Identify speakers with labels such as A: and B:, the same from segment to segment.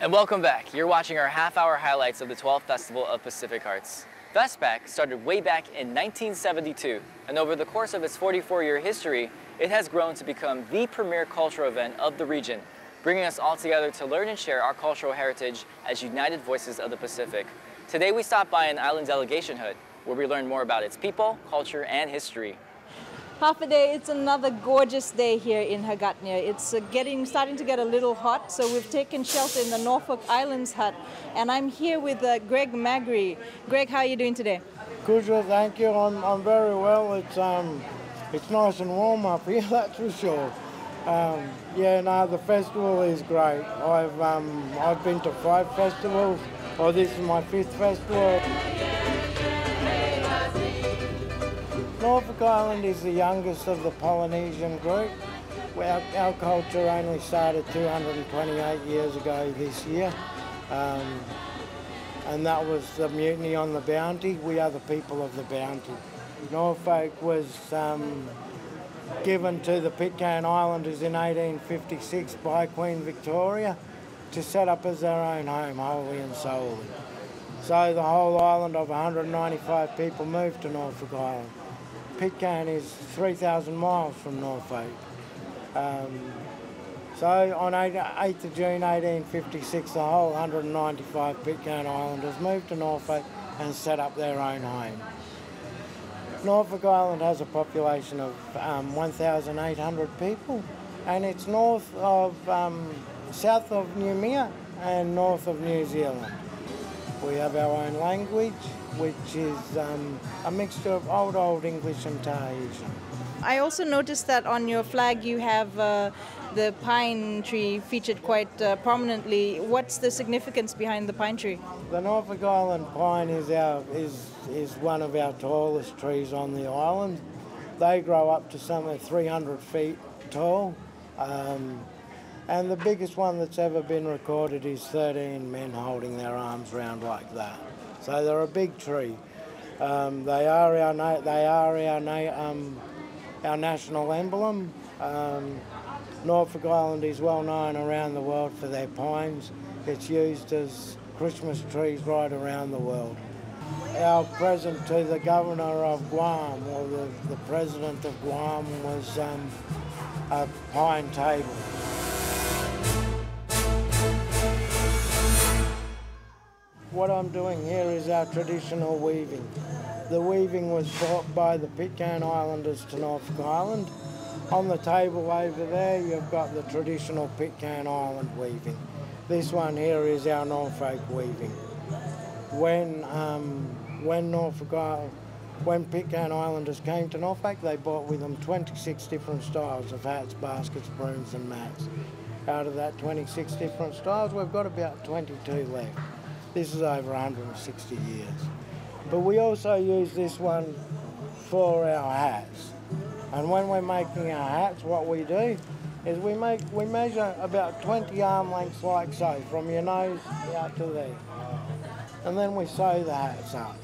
A: And welcome back. You're watching our half-hour highlights of the 12th Festival of Pacific Arts. FestPac started way back in 1972, and over the course of its 44-year history, it has grown to become the premier cultural event of the region, bringing us all together to learn and share our cultural heritage as united voices of the Pacific. Today we stopped by an island delegation hut, where we learn more about its people, culture, and history.
B: Half a day, it's another gorgeous day here in Hagåtña. It's starting to get a little hot, so we've taken shelter in the Norfolk Islands hut. And I'm here with Greg Magri. Greg, how are you doing today?
C: Good, thank you. I'm very well. It's nice and warm up here, that's for sure. The festival is great. I've been to 5 festivals. This is my 5th festival. Norfolk Island is the youngest of the Polynesian group. Our culture only started 228 years ago this year, and that was the mutiny on the Bounty. We are the people of the Bounty. Norfolk was given to the Pitcairn Islanders in 1856 by Queen Victoria to set up as their own home, wholly and solely. So the whole island of 195 people moved to Norfolk Island. Pitcairn is 3,000 miles from Norfolk. So on 8th of June 1856, the whole 195 Pitcairn Islanders moved to Norfolk and set up their own home. Norfolk Island has a population of 1,800 people, and it's south of Noumea and north of New Zealand. We have our own language, which is a mixture of old English and Tahitian.
B: I also noticed that on your flag you have the pine tree featured quite prominently. What's the significance behind the pine tree?
C: The Norfolk Island pine is one of our tallest trees on the island. They grow up to somewhere 300 feet tall. And the biggest one that's ever been recorded is 13 men holding their arms round like that. So they're a big tree. They are our national emblem. Norfolk Island is well known around the world for their pines. It's used as Christmas trees right around the world. Our present to the governor of KUAM, or the president of KUAM, was a pine table. What I'm doing here is our traditional weaving. The weaving was brought by the Pitcairn Islanders to Norfolk Island. On the table over there, you've got the traditional Pitcairn Island weaving. This one here is our Norfolk weaving. When Pitcairn Islanders came to Norfolk, they brought with them 26 different styles of hats, baskets, brooms and mats. Out of that 26 different styles, we've got about 22 left. This is over 160 years. But we also use this one for our hats. And when we're making our hats, what we do is we measure about 20 arm lengths like so, from your nose out to there. And then we sew the hats up.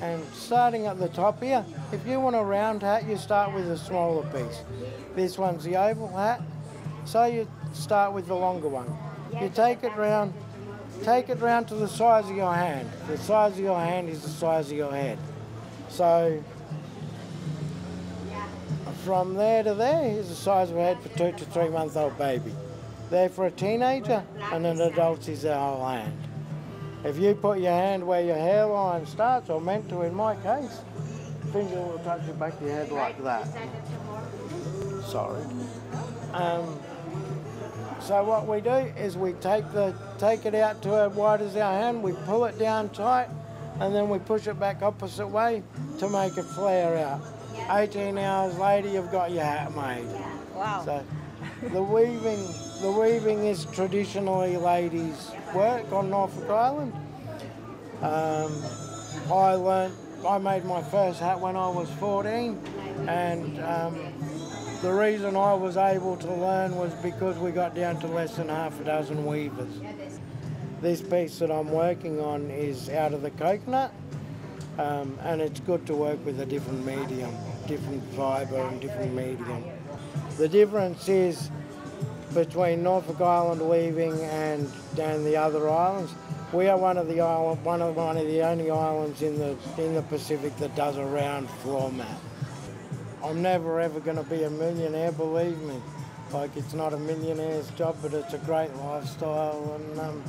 C: And starting at the top here, if you want a round hat, you start with a smaller piece. This one's the oval hat, so you start with the longer one. You take it round to the size of your hand. The size of your hand is the size of your head. So from there to there is the size of a head for 2 to 3 month old baby. There for a teenager, and an adult is their whole hand. If you put your hand where your hairline starts, or meant to in my case, finger will touch the back of your head like that. Sorry. So what we do is we take it out to as wide as our hand, we pull it down tight, and then we push it back opposite way to make it flare out. 18 hours later, you've got your hat made.
B: Wow.
C: So the weaving is traditionally ladies' work on Norfolk Island. I made my first hat when I was 14, and the reason I was able to learn was because we got down to less than half a dozen weavers. This piece that I'm working on is out of the coconut, and it's good to work with a different medium, different fibre and different medium. The difference is between Norfolk Island weaving and the other islands. We are one of the only islands in the Pacific that does a round floor mat. I'm never ever going to be a millionaire, believe me. Like, it's not a millionaire's job, but it's a great lifestyle, and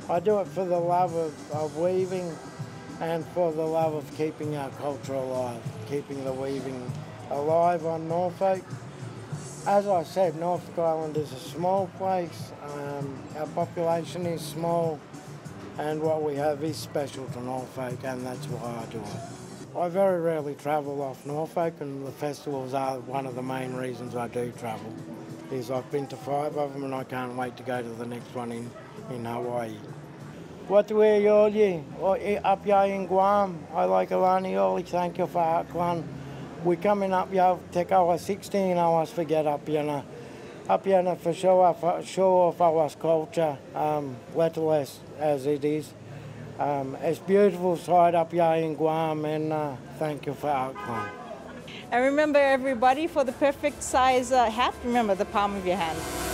C: I do it for the love of weaving and for the love of keeping our culture alive, keeping the weaving alive on Norfolk. As I said, Norfolk Island is a small place, our population is small, and what we have is special to Norfolk, and that's why I do it. I very rarely travel off Norfolk, and the festivals are one of the main reasons I do travel. I've been to 5 of them, and I can't wait to go to the next one in Hawaii. What we yoli up here in Guam, I like Alani Yoli, thank you for Aklan. We coming up here, take our 16 hours to get up here for show off our culture, let less as it is. It's beautiful side up here in Guam, and thank you for Aklan.
B: And remember, everybody, for the perfect size hat, remember the palm of your hand.